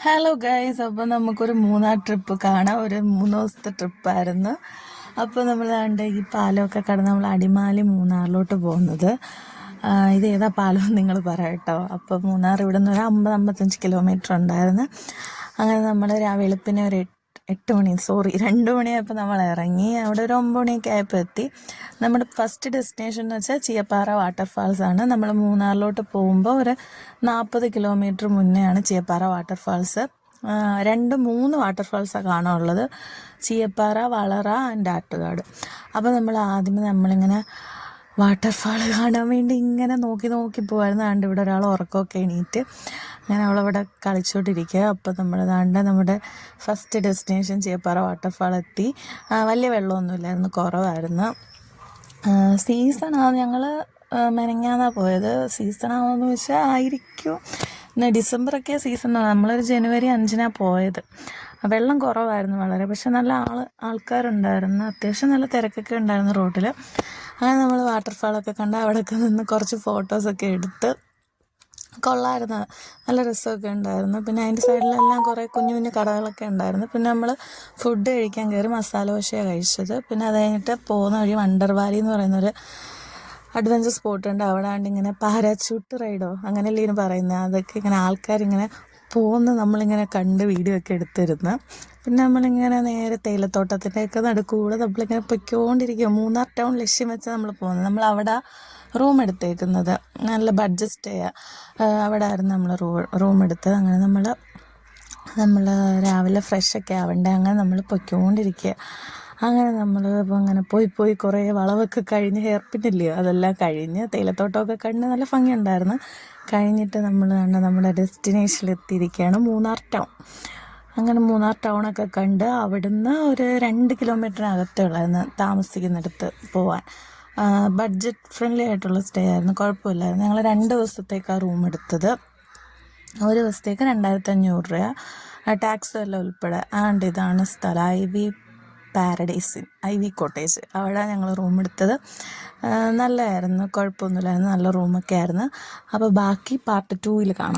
Hello guys, അപ്പോൾ നമുക്കൊരു Munnar trip കാണാം. ഒരു 3 ദിവസത്തെ ട്രിപ്പായിരുന്നു. അപ്പോൾ നമ്മൾ ദാണ്ട് ഈ പാലമൊക്കെ കടന്ന് നമ്മൾ അടിമാലി മൂന്നാറിലോട്ട് പോകുന്നത്. ഇത് ഏതാ പാലം നിങ്ങൾ പറയാം കേട്ടോ. അപ്പോൾ മൂന്നാർ ഇവിടെ നിന്ന് ഒരു 50-55 കിലോമീറ്റർ ഉണ്ടായിരുന്നു. അങ്ങനെ നമ്മൾ വെളുപ്പിനെ ഒരു 2 മണിയായപ്പോൾ നമ്മൾ ഇറങ്ങി. അവിടെ ഒരു 9 മണിയൊക്കെ ആയപ്പോൾ എത്തി. നമ്മുടെ ഫസ്റ്റ് ഡെസ്റ്റിനേഷൻ എന്ന് വെച്ചാൽ ചീയപ്പാറ വാട്ടർഫാൾസ് ആണ്. നമ്മൾ മൂന്നാറിലോട്ട് പോകുമ്പോൾ ഒരു 40 കിലോമീറ്റർ മുന്നെയാണ് ചീയപ്പാറ വാട്ടർഫാൾസ്. 2-3 വാട്ടർഫാൾസാണ് കാണാനുള്ളത്: ചീയപ്പാറ, വളറ ആൻഡ് ആട്ടുകാട്. അപ്പോൾ നമ്മൾ ആദ്യമേ നമ്മളിങ്ങനെ വാട്ടർഫാൾ കാണാൻ വേണ്ടി ഇങ്ങനെ നോക്കി പോകുമായിരുന്നു. അതുകൊണ്ട് ഇവിടെ ഒരാൾ ഉറക്കമൊക്കെ എണീറ്റ് അങ്ങനെ അവളവിടെ കളിച്ചോണ്ടിരിക്കുക. അപ്പോൾ നമ്മൾ നമ്മുടെ ഫസ്റ്റ് ഡെസ്റ്റിനേഷൻ ചീയപ്പാറ വാട്ടർഫാൾ എത്തി. വലിയ വെള്ളമൊന്നുമില്ലായിരുന്നു, കുറവായിരുന്നു. സീസണാണ്, ഞങ്ങൾ മെനങ്ങാന്നാണ് പോയത്. സീസണാണെന്ന് വെച്ചാൽ ആയിരിക്കും, ഡിസംബറൊക്കെ സീസണാണ്. നമ്മളൊരു ജനുവരി 5-നാണ് പോയത്. വെള്ളം കുറവായിരുന്നു വളരെ, പക്ഷെ നല്ല ആൾക്കാരുണ്ടായിരുന്നു. അത്യാവശ്യം നല്ല തിരക്കൊക്കെ ഉണ്ടായിരുന്നു റോഡിൽ. അങ്ങനെ നമ്മൾ വാട്ടർഫാളൊക്കെ കണ്ട് അവിടെയൊക്കെ നിന്ന് കുറച്ച് ഫോട്ടോസൊക്കെ എടുത്ത് കൊള്ളായിരുന്നു. നല്ല രസമൊക്കെ ഉണ്ടായിരുന്നു. പിന്നെ അതിൻ്റെ സൈഡിലെല്ലാം കുറേ കുഞ്ഞു കടകളൊക്കെ ഉണ്ടായിരുന്നു. പിന്നെ നമ്മൾ ഫുഡ് കഴിക്കാൻ കയറി മസാല ദോശയാണ് കഴിച്ചത്. പിന്നെ അത് കഴിഞ്ഞിട്ട് പോകുന്ന വഴി വണ്ടർ വാലി എന്ന് പറയുന്നൊരു അഡ്വഞ്ചർ സ്പോട്ട് ഉണ്ട്. അവിടെ ആണ്ട് ഇങ്ങനെ പാരാച്യൂട്ട് റൈഡോ അങ്ങനെയല്ലേ ഇതിന് പറയുന്നത്. അതൊക്കെ ഇങ്ങനെ ആൾക്കാരിങ്ങനെ പോകുന്ന നമ്മളിങ്ങനെ കണ്ട് വീഡിയോ ഒക്കെ എടുത്തിരുന്നു. പിന്നെ നമ്മളിങ്ങനെ നേരെ തേയിലത്തോട്ടത്തിൻ്റെയൊക്കെ നടുക്കൂടെ നമ്മളിങ്ങനെ പൊയ്ക്കൊണ്ടിരിക്കുക. മൂന്നാർ ടൗൺ ലക്ഷ്യം വെച്ചാൽ നമ്മൾ പോകുന്നത്. നമ്മളവിടെ റൂം എടുത്തേക്കുന്നത്, നല്ല ബഡ്ജറ്റ് സ്റ്റേ. അവിടെ ആയിരുന്നു നമ്മൾ റൂം എടുത്തത്. അങ്ങനെ നമ്മൾ രാവിലെ ഫ്രഷൊക്കെ ആവണ്ടേ, അങ്ങനെ നമ്മൾ പൊയ്ക്കൊണ്ടിരിക്കുക. അങ്ങനെ നമ്മൾ ഇപ്പോൾ അങ്ങനെ പോയി കുറേ വളവൊക്കെ കഴിഞ്ഞ്, ഹെയർ പിന്നില്ലയോ അതെല്ലാം കഴിഞ്ഞ് തേയിലത്തോട്ടമൊക്കെ കണ്ട് നല്ല ഭംഗിയുണ്ടായിരുന്നു. കഴിഞ്ഞിട്ട് നമ്മൾ നമ്മുടെ ഡെസ്റ്റിനേഷനിലെത്തിയിരിക്കുകയാണ്, മൂന്നാർ ടൗൺ. അങ്ങനെ മൂന്നാർ ടൗണൊക്കെ കണ്ട് അവിടുന്ന് ഒരു 2 കിലോമീറ്ററിനകത്തേ ഉള്ളായിരുന്നു താമസിക്കുന്നിടത്ത് പോവാൻ. ബഡ്ജറ്റ് ഫ്രണ്ട്ലി ആയിട്ടുള്ള സ്റ്റേ ആയിരുന്നു, കുഴപ്പമില്ലായിരുന്നു. ഞങ്ങൾ 2 ദിവസത്തേക്കാണ് റൂം എടുത്തത്. ഒരു ദിവസത്തേക്ക് 2500 രൂപ, ടാക്സ് എല്ലാം ഉൾപ്പെടെ. ആൻഡ് ഇതാണ് സ്ഥലം, ഐ വി കോട്ടേജ്. അവിടെ ഞങ്ങൾ റൂം എടുത്തത്. നല്ലതായിരുന്നു, കുഴപ്പമൊന്നുമില്ലായിരുന്നു, നല്ല റൂമൊക്കെ ആയിരുന്നു. അപ്പോൾ ബാക്കി പാർട്ട് 2 കാണാം.